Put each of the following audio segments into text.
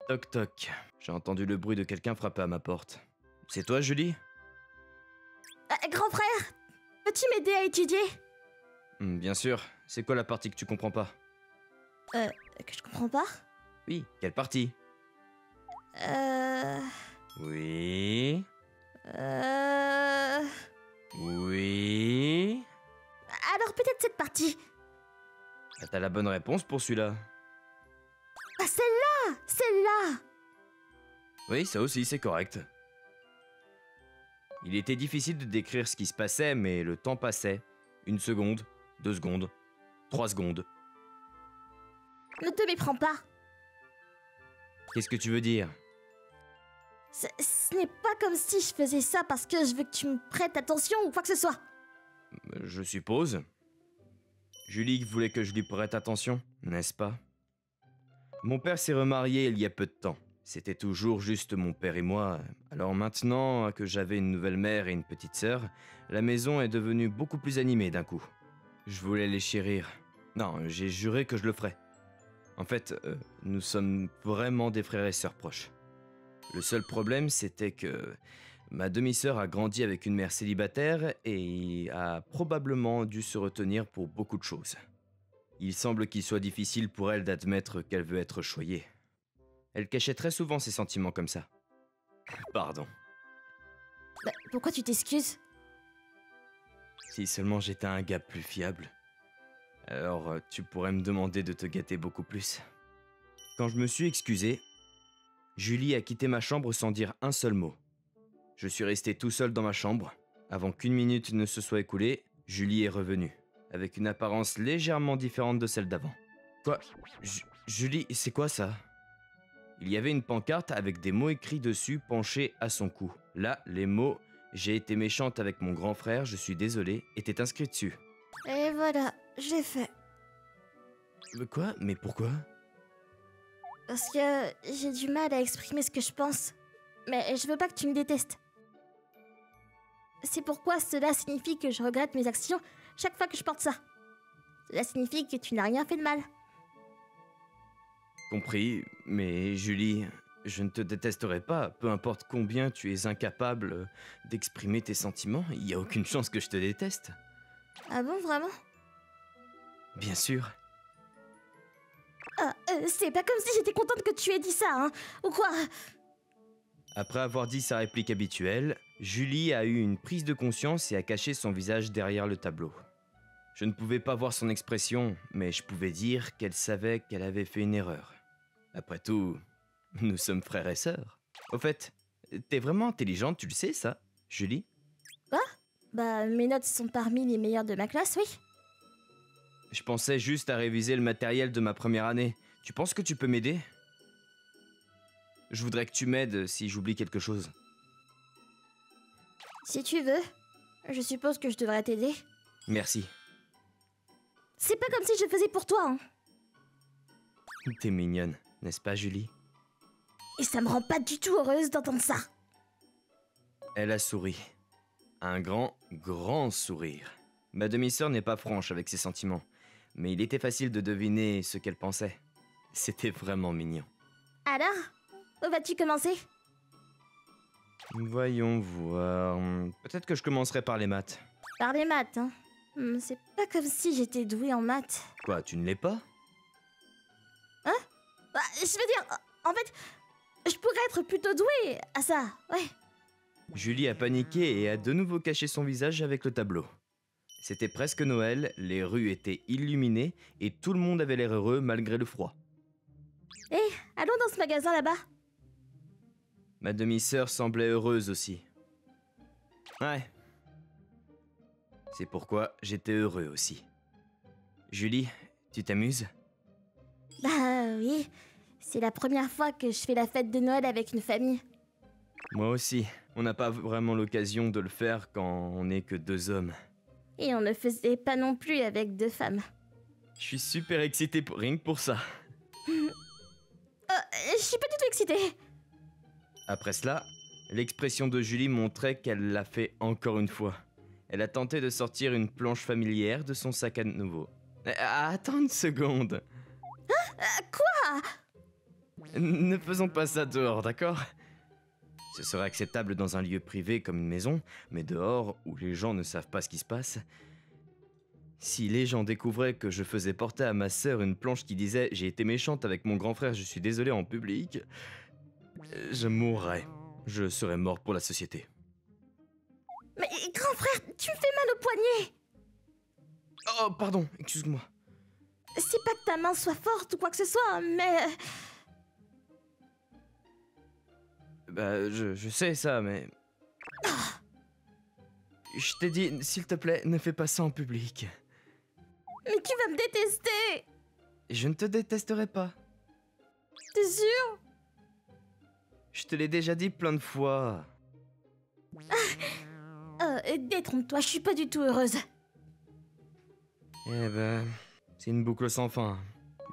Toc toc. J'ai entendu le bruit de quelqu'un frapper à ma porte. C'est toi, Julie? Grand frère, peux-tu m'aider à étudier? Bien sûr. C'est quoi la partie que tu comprends pas? Que je comprends pas? Oui, quelle partie? Oui. Oui. Alors peut-être cette partie. Ah, t'as la bonne réponse pour celui-là. Ah, celle-là! Celle-là! Oui, ça aussi, c'est correct. Il était difficile de décrire ce qui se passait, mais le temps passait. 1 seconde, 2 secondes, 3 secondes. Ne te méprends pas. Qu'est-ce que tu veux dire? Ce n'est pas comme si je faisais ça parce que je veux que tu me prêtes attention ou quoi que ce soit. Je suppose. Julie voulait que je lui prête attention, n'est-ce pas? Mon père s'est remarié il y a peu de temps. C'était toujours juste mon père et moi. Alors maintenant que j'avais une nouvelle mère et une petite sœur, la maison est devenue beaucoup plus animée d'un coup. Je voulais les chérir. Non, j'ai juré que je le ferais. En fait, nous sommes vraiment des frères et sœurs proches. Le seul problème, c'était que ma demi-sœur a grandi avec une mère célibataire et a probablement dû se retenir pour beaucoup de choses. Il semble qu'il soit difficile pour elle d'admettre qu'elle veut être choyée. Elle cachait très souvent ses sentiments comme ça. Pardon. Pourquoi tu t'excuses? Si seulement j'étais un gars plus fiable. Alors tu pourrais me demander de te gâter beaucoup plus. Quand je me suis excusé, Julie a quitté ma chambre sans dire un seul mot. Je suis resté tout seul dans ma chambre. Avant qu'1 minute ne se soit écoulée, Julie est revenue, avec une apparence légèrement différente de celle d'avant. Quoi? Julie, c'est quoi ça? Il y avait une pancarte avec des mots écrits dessus penchés à son cou. Là, les mots « J'ai été méchante avec mon grand frère, je suis désolée » étaient inscrits dessus. Et voilà, j'ai fait. Quoi? Mais pourquoi? Parce que j'ai du mal à exprimer ce que je pense. Mais je veux pas que tu me détestes. C'est pourquoi cela signifie que je regrette mes actions chaque fois que je porte ça. Cela signifie que tu n'as rien fait de mal. Compris, mais Julie, je ne te détesterai pas, peu importe combien tu es incapable d'exprimer tes sentiments, il n'y a aucune chance que je te déteste. Ah bon, vraiment? Bien sûr. C'est pas comme si j'étais contente que tu aies dit ça, hein? Ou quoi? Après avoir dit sa réplique habituelle, Julie a eu une prise de conscience et a caché son visage derrière le tableau. Je ne pouvais pas voir son expression, mais je pouvais dire qu'elle savait qu'elle avait fait une erreur. Après tout, nous sommes frères et sœurs. Au fait, t'es vraiment intelligente, tu le sais ça, Julie? Quoi? Bah, mes notes sont parmi les meilleures de ma classe, oui. Je pensais juste à réviser le matériel de ma première année. Tu penses que tu peux m'aider? Je voudrais que tu m'aides si j'oublie quelque chose. Si tu veux, je suppose que je devrais t'aider. Merci. C'est pas comme si je le faisais pour toi, hein. T'es mignonne, n'est-ce pas, Julie? Et ça me rend pas du tout heureuse d'entendre ça. Elle a souri. Un grand, grand sourire. Ma demi-sœur n'est pas franche avec ses sentiments, mais il était facile de deviner ce qu'elle pensait. C'était vraiment mignon. Alors, où vas-tu commencer? Voyons voir. Peut-être que je commencerai par les maths. Par les maths, hein. C'est pas comme si j'étais douée en maths. Quoi, tu ne l'es pas? Bah, je veux dire, en fait, je pourrais être plutôt douée à ça, ouais. Julie a paniqué et a de nouveau caché son visage avec le tableau. C'était presque Noël, les rues étaient illuminées et tout le monde avait l'air heureux malgré le froid. Hé, allons dans ce magasin là-bas. Ma demi-sœur semblait heureuse aussi. Ouais. C'est pourquoi j'étais heureux aussi. Julie, tu t'amuses? Bah oui, c'est la première fois que je fais la fête de Noël avec une famille. Moi aussi. On n'a pas vraiment l'occasion de le faire quand on n'est que 2 hommes. Et on ne faisait pas non plus avec 2 femmes. Je suis super excité rien que pour ça. Je suis pas du tout excitée. Après cela, l'expression de Julie montrait qu'elle l'a fait encore une fois. Elle a tenté de sortir une planche familière de son sac à nouveau. Attends une seconde. Quoi? Ne faisons pas ça dehors, d'accord? Ce serait acceptable dans un lieu privé comme une maison, mais dehors, où les gens ne savent pas ce qui se passe... Si les gens découvraient que je faisais porter à ma sœur une planche qui disait « J'ai été méchante avec mon grand frère, je suis désolé en public », je mourrais. Je serais mort pour la société. Mais grand frère, tu me fais mal au poignet. Oh, pardon, excuse-moi. C'est pas que ta main soit forte ou quoi que ce soit, mais... Bah, je sais ça, mais... Je t'ai dit, s'il te plaît, ne fais pas ça en public. Mais tu vas me détester. Je ne te détesterai pas. T'es sûr? Je te l'ai déjà dit plein de fois. Détrompe-toi, je suis pas du tout heureuse. Eh ben, c'est une boucle sans fin.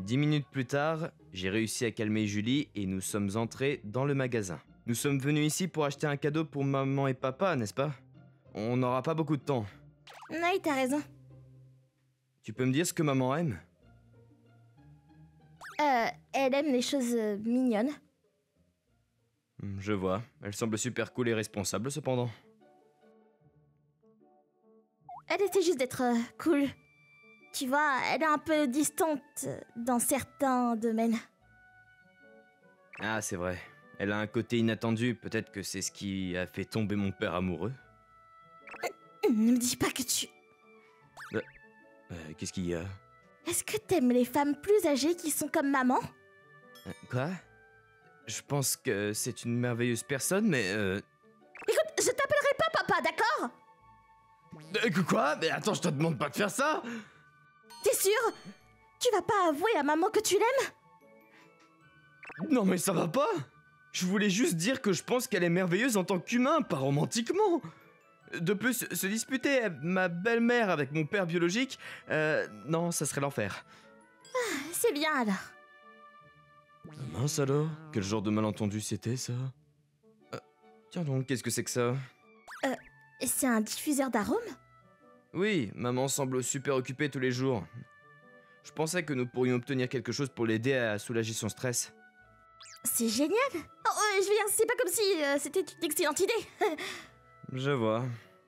10 minutes plus tard, j'ai réussi à calmer Julie et nous sommes entrés dans le magasin. Nous sommes venus ici pour acheter un cadeau pour maman et papa, n'est-ce pas? On n'aura pas beaucoup de temps. Oui, t'as raison. Tu peux me dire ce que maman aime? Elle aime les choses mignonnes. Je vois. Elle semble super cool et responsable cependant. Elle essaie juste d'être cool. Tu vois, elle est un peu distante dans certains domaines. Ah, c'est vrai. Elle a un côté inattendu. Peut-être que c'est ce qui a fait tomber mon père amoureux. Ne me dis pas que tu... Qu'est-ce qu'il y a? Est-ce que t'aimes les femmes plus âgées qui sont comme maman? Quoi? Je pense que c'est une merveilleuse personne, mais Écoute, je t'appellerai pas papa, d'accord? Quoi? Mais attends, je te demande pas de faire ça! T'es sûr? Tu vas pas avouer à maman que tu l'aimes? Non mais ça va pas! Je voulais juste dire que je pense qu'elle est merveilleuse en tant qu'humain, pas romantiquement! De plus, se disputer ma belle-mère avec mon père biologique, non, ça serait l'enfer. C'est bien alors. Mince alors, quel genre de malentendu c'était ça? Tiens donc, qu'est-ce que c'est que ça? C'est un diffuseur d'arômes? Oui, maman semble super occupée tous les jours. Je pensais que nous pourrions obtenir quelque chose pour l'aider à soulager son stress. C'est génial! Oh, je veux dire, c'est pas comme si c'était une excellente idée. Je vois.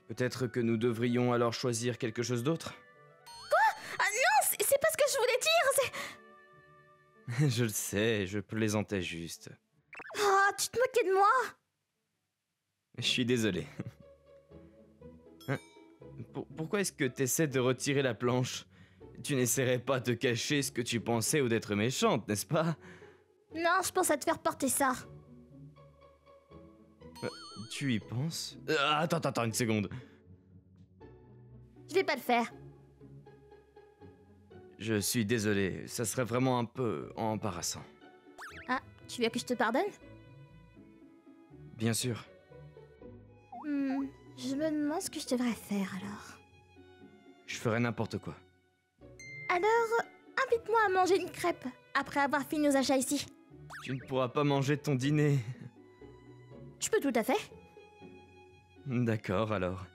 Peut-être que nous devrions alors choisir quelque chose d'autre? Ah non, c'est pas ce que je voulais dire, c'est... Je le sais, je plaisantais juste. Oh, tu te moquais de moi? Je suis désolé. Hein? Pourquoi est-ce que t'essaies de retirer la planche? Tu n'essaierais pas de cacher ce que tu pensais ou d'être méchante, n'est-ce pas? Non, je pense à te faire porter ça. Tu y penses? Attends une seconde. Je vais pas le faire. Je suis désolé, ça serait vraiment un peu embarrassant. Ah, tu veux que je te pardonne? Bien sûr. Je me demande ce que je devrais faire alors. Je ferais n'importe quoi. Alors, invite-moi à manger une crêpe après avoir fini nos achats ici. Tu ne pourras pas manger ton dîner. Je peux tout à fait. D'accord alors.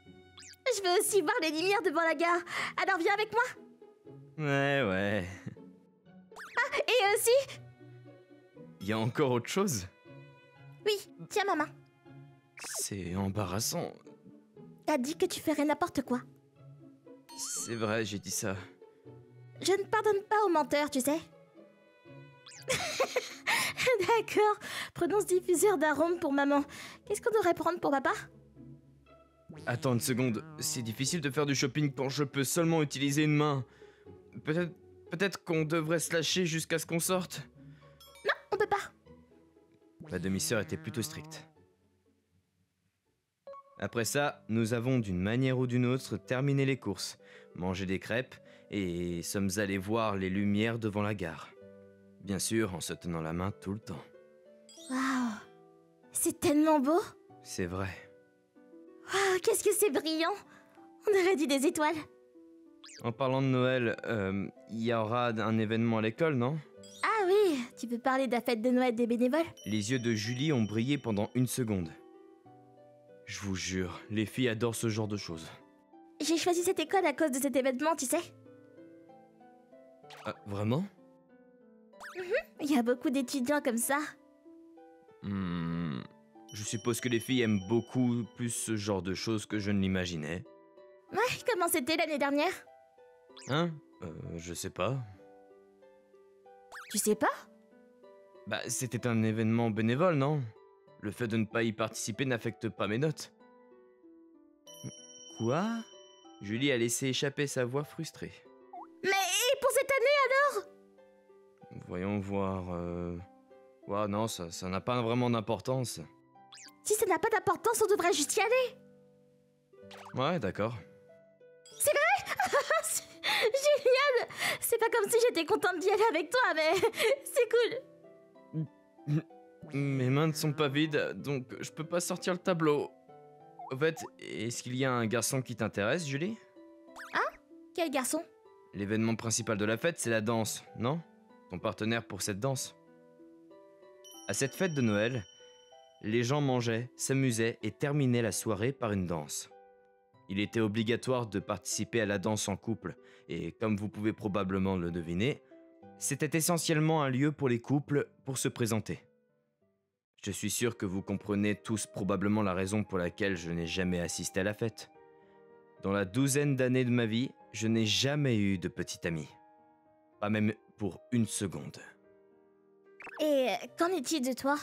Je veux aussi voir les lumières devant la gare. Alors viens avec moi. Ouais. Ah, et aussi... Y a encore autre chose? Oui, tiens ma main. C'est embarrassant. T'as dit que tu ferais n'importe quoi. C'est vrai, j'ai dit ça. Je ne pardonne pas aux menteurs, tu sais. D'accord, prenons ce diffuseur d'arômes pour maman. Qu'est-ce qu'on devrait prendre pour papa? Attends une seconde, c'est difficile de faire du shopping quand je peux seulement utiliser une main. Peut-être qu'on devrait se lâcher jusqu'à ce qu'on sorte. Non, on peut pas. Ma demi-sœur était plutôt stricte. Après ça, nous avons d'une manière ou d'une autre terminé les courses, mangé des crêpes et sommes allés voir les lumières devant la gare. Bien sûr, en se tenant la main tout le temps. Waouh, c'est tellement beau. C'est vrai. Waouh, qu'est-ce que c'est brillant. On aurait dit des étoiles. En parlant de Noël, il y aura un événement à l'école, non? Ah oui, tu peux parler de la fête de Noël des bénévoles? Les yeux de Julie ont brillé pendant une seconde. Je vous jure, les filles adorent ce genre de choses. J'ai choisi cette école à cause de cet événement, tu sais. Vraiment? Mhm. Il y a beaucoup d'étudiants comme ça. Je suppose que les filles aiment beaucoup plus ce genre de choses que je ne l'imaginais. Ouais, comment c'était l'année dernière? Hein? Je sais pas. Tu sais pas? Bah, c'était un événement bénévole, non? Le fait de ne pas y participer n'affecte pas mes notes. Quoi? Julie a laissé échapper sa voix frustrée. Mais et pour cette année? Voyons voir. Ouais, non, ça n'a pas vraiment d'importance. Si ça n'a pas d'importance, on devrait juste y aller. Ouais, d'accord. C'est génial! C'est pas comme si j'étais contente d'y aller avec toi, mais c'est cool. Mes mains ne sont pas vides, donc je peux pas sortir le tableau. En fait, est-ce qu'il y a un garçon qui t'intéresse, Julie? Quel garçon? L'événement principal de la fête, c'est la danse, non? Ton partenaire pour cette danse. À cette fête de Noël, les gens mangeaient, s'amusaient et terminaient la soirée par une danse. Il était obligatoire de participer à la danse en couple, et comme vous pouvez probablement le deviner, c'était essentiellement un lieu pour les couples pour se présenter. Je suis sûr que vous comprenez tous probablement la raison pour laquelle je n'ai jamais assisté à la fête. Dans la 12aine d'années de ma vie, je n'ai jamais eu de petit ami. Pas même pour une seconde. Et qu'en est-il de toi?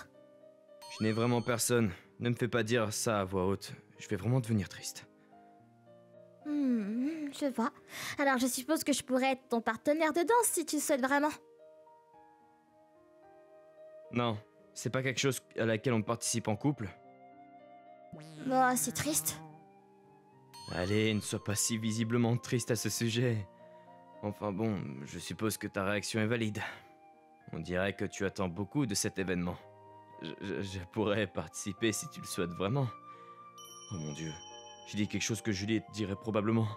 Je n'ai vraiment personne. Ne me fais pas dire ça à voix haute. Je vais vraiment devenir triste. Je vois. Alors je suppose que je pourrais être ton partenaire de danse si tu le souhaites vraiment. Non, c'est pas quelque chose à laquelle on participe en couple. Bon, c'est triste. Allez, ne sois pas si visiblement triste à ce sujet. Enfin bon, je suppose que ta réaction est valide. On dirait que tu attends beaucoup de cet événement. Je pourrais participer si tu le souhaites vraiment. Oh mon Dieu, j'ai dit quelque chose que Julie dirait probablement.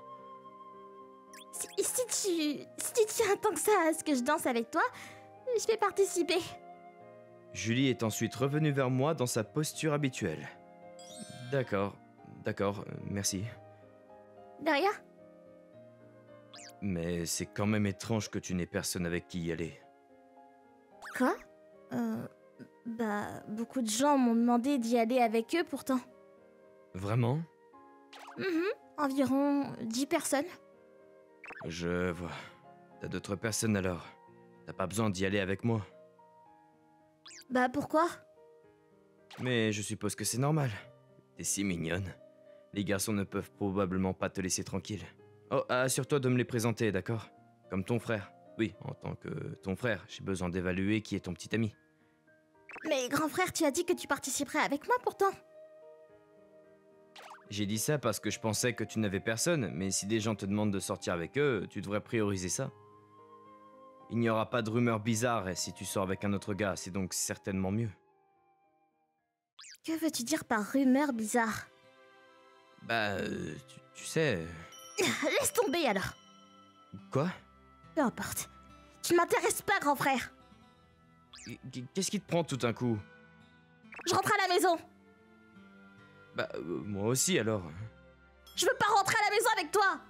Si tu tiens tant que ça à ce que je danse avec toi, je vais participer. Julie est ensuite revenue vers moi dans sa posture habituelle. D'accord, merci. De rien. Mais c'est quand même étrange que tu n'aies personne avec qui y aller. Quoi? Beaucoup de gens m'ont demandé d'y aller avec eux pourtant. Vraiment? Environ 10 personnes. Je vois. T'as d'autres personnes alors. T'as pas besoin d'y aller avec moi. Bah pourquoi? Mais je suppose que c'est normal. T'es si mignonne. Les garçons ne peuvent probablement pas te laisser tranquille. Oh, assure-toi de me les présenter, d'accord? Comme ton frère. Oui, en tant que ton frère, j'ai besoin d'évaluer qui est ton petit ami. Mais grand frère, tu as dit que tu participerais avec moi pourtant. J'ai dit ça parce que je pensais que tu n'avais personne, mais si des gens te demandent de sortir avec eux, tu devrais prioriser ça. Il n'y aura pas de rumeurs bizarres et si tu sors avec un autre gars, c'est donc certainement mieux. Que veux-tu dire par rumeur bizarre? Bah, tu sais... Laisse tomber alors. Quoi? Peu importe. Tu ne m'intéresses pas, grand frère. Qu'est-ce qui te prend tout d'un coup? Je rentre à la maison. Bah, moi aussi alors. Je veux pas rentrer à la maison avec toi.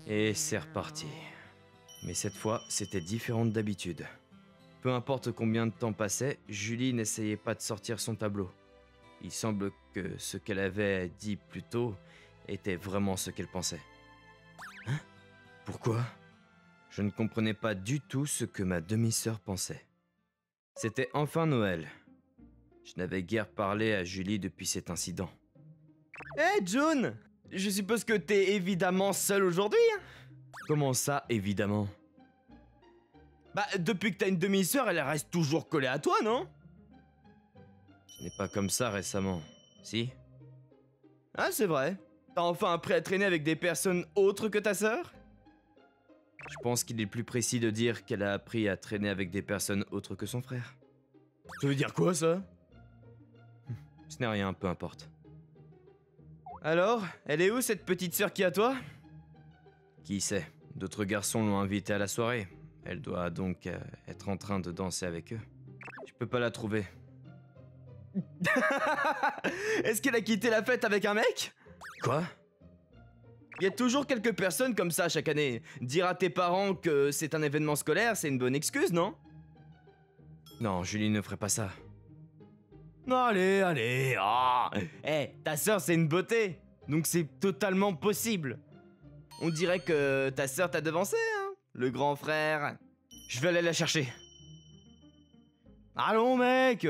Et c'est reparti. Mais cette fois, c'était différent d'habitude. Peu importe combien de temps passait, Julie n'essayait pas de sortir son tableau. Il semble que ce qu'elle avait dit plus tôt était vraiment ce qu'elle pensait. Hein? Pourquoi? Je ne comprenais pas du tout ce que ma demi-sœur pensait. C'était enfin Noël. Je n'avais guère parlé à Julie depuis cet incident. Hé, June! Je suppose que t'es évidemment seule aujourd'hui, hein? Comment ça, évidemment? Bah, depuis que t'as une demi-sœur, elle reste toujours collée à toi, non? Ce n'est pas comme ça récemment, si? Ah, c'est vrai. T'as enfin appris à traîner avec des personnes autres que ta sœur? Je pense qu'il est plus précis de dire qu'elle a appris à traîner avec des personnes autres que son frère. Ça veut dire quoi, ça? Ce n'est rien, peu importe. Alors, elle est où cette petite sœur qui est à toi? Qui sait? D'autres garçons l'ont invitée à la soirée. Elle doit donc être en train de danser avec eux. Je peux pas la trouver. Est-ce qu'elle a quitté la fête avec un mec? Quoi? Il y a toujours quelques personnes comme ça chaque année. Dire à tes parents que c'est un événement scolaire, c'est une bonne excuse, non? Non, Julie ne ferait pas ça. Non, allez, allez, ah. Ta sœur, c'est une beauté, donc c'est totalement possible. On dirait que ta sœur t'a devancé, hein, le grand frère. Je vais aller la chercher. Allons, mec.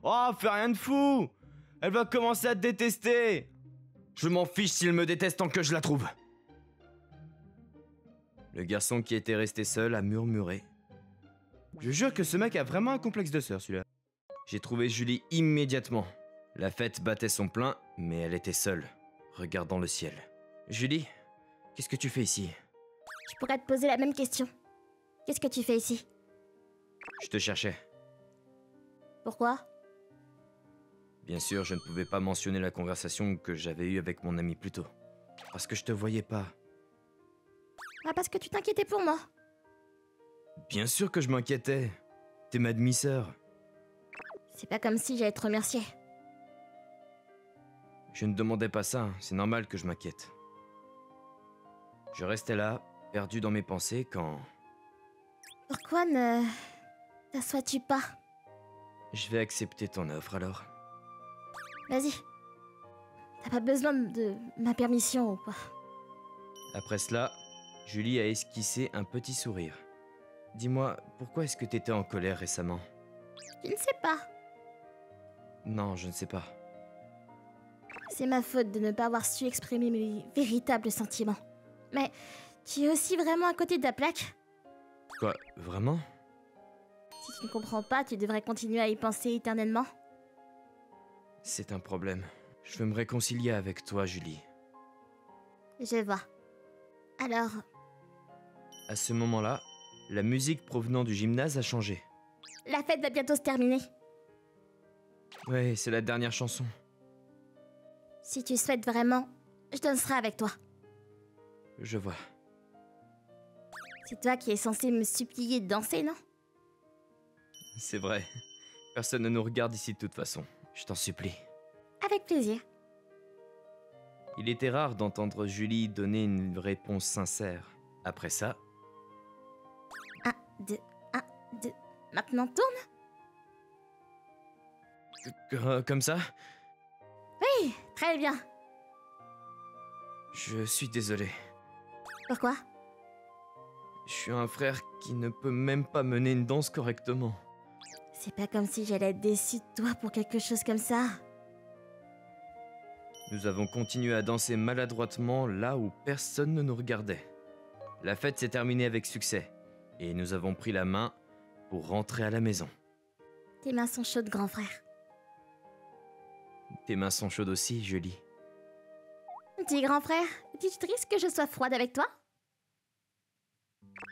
Oh, fais rien de fou. Elle va commencer à te détester. Je m'en fiche s'il me déteste tant que je la trouve. Le garçon qui était resté seul a murmuré. Je jure que ce mec a vraiment un complexe de sœur, celui-là. J'ai trouvé Julie immédiatement. La fête battait son plein, mais elle était seule, regardant le ciel. Julie, qu'est-ce que tu fais ici? Je pourrais te poser la même question. Qu'est-ce que tu fais ici? Je te cherchais. Pourquoi? Bien sûr, je ne pouvais pas mentionner la conversation que j'avais eue avec mon ami plus tôt. Parce que je te voyais pas. Ah, parce que tu t'inquiétais pour moi. Bien sûr que je m'inquiétais. T'es ma demi-sœur. C'est pas comme si j'allais te remercier. Je ne demandais pas ça, c'est normal que je m'inquiète. Je restais là, perdu dans mes pensées, quand... Pourquoi ne t'assois-tu pas? Je vais accepter ton offre alors. Vas-y. T'as pas besoin de ma permission ou quoi? Après cela, Julie a esquissé un petit sourire. Dis-moi, pourquoi est-ce que t'étais en colère récemment? Je ne sais pas. Non, je ne sais pas. C'est ma faute de ne pas avoir su exprimer mes véritables sentiments. Mais tu es aussi vraiment à côté de ta plaque? Quoi, vraiment? Si tu ne comprends pas, tu devrais continuer à y penser éternellement. C'est un problème. Je veux me réconcilier avec toi, Julie. Je vois. Alors, À ce moment-là, la musique provenant du gymnase a changé. la fête va bientôt se terminer. Ouais, c'est la dernière chanson. Si tu souhaites vraiment, je danserai avec toi. Je vois. C'est toi qui es censé me supplier de danser, non? C'est vrai. Personne ne nous regarde ici de toute façon. Je t'en supplie. Avec plaisir. Il était rare d'entendre Julie donner une réponse sincère. Après ça, 1, 2, 1, 2. Maintenant tourne. comme ça, Oui, très bien. je suis désolé. Pourquoi? Je suis un frère qui ne peut même pas mener une danse correctement. C'est pas comme si j'allais être déçue de toi pour quelque chose comme ça. Nous avons continué à danser maladroitement là où personne ne nous regardait. La fête s'est terminée avec succès, et nous avons pris la main pour rentrer à la maison. Tes mains sont chaudes, grand frère. Tes mains sont chaudes aussi, Julie. Dis, grand frère, dis-tu triste que je sois froide avec toi?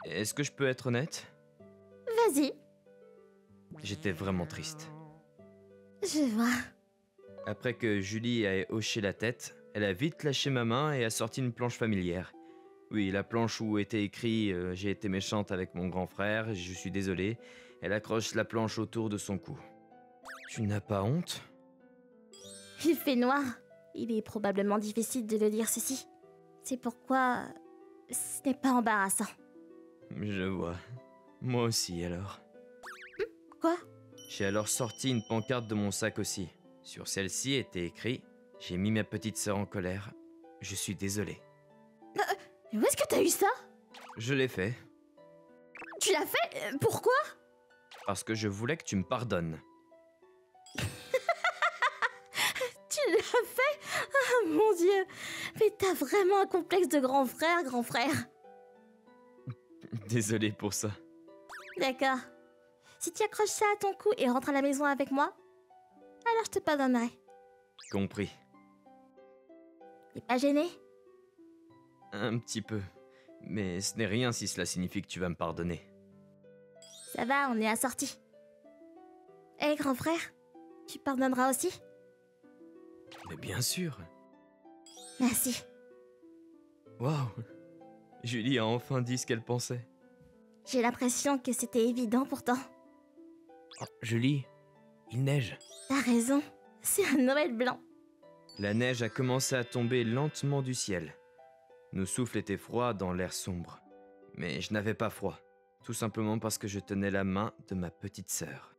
Est-ce que je peux être honnête? Vas-y. J'étais vraiment triste. Je vois. Après que Julie ait hoché la tête, elle a vite lâché ma main et a sorti une planche familière. Oui, la planche où était écrit « J'ai été méchante avec mon grand frère, je suis désolée ». Elle accroche la planche autour de son cou. Tu n'as pas honte? Il fait noir. Il est probablement difficile de le lire ceci. C'est pourquoi ce n'est pas embarrassant. Je vois. Moi aussi alors. Quoi? J'ai alors sorti une pancarte de mon sac aussi. Sur celle-ci était écrit « J'ai mis ma petite sœur en colère. Je suis désolé. » Mais où est-ce que t'as eu ça? Je l'ai fait Tu l'as fait? Pourquoi? parce que je voulais que tu me pardonnes. Tu l'as fait? Ah mon Dieu! Mais t'as vraiment un complexe de grand frère, grand frère. Désolé pour ça. D'accord. Si tu accroches ça à ton cou et rentres à la maison avec moi, alors je te pardonnerai. Compris. T'es pas gêné? Un petit peu. Mais ce n'est rien si cela signifie que tu vas me pardonner. Ça va, on est assortis. Hé, grand frère, tu pardonneras aussi? Mais bien sûr. Merci. Waouh. Julie a enfin dit ce qu'elle pensait. J'ai l'impression que c'était évident pourtant. Oh, Julie, il neige. T'as raison, c'est un Noël blanc. La neige a commencé à tomber lentement du ciel. Nos souffles étaient froids dans l'air sombre. Mais je n'avais pas froid, tout simplement parce que je tenais la main de ma petite sœur.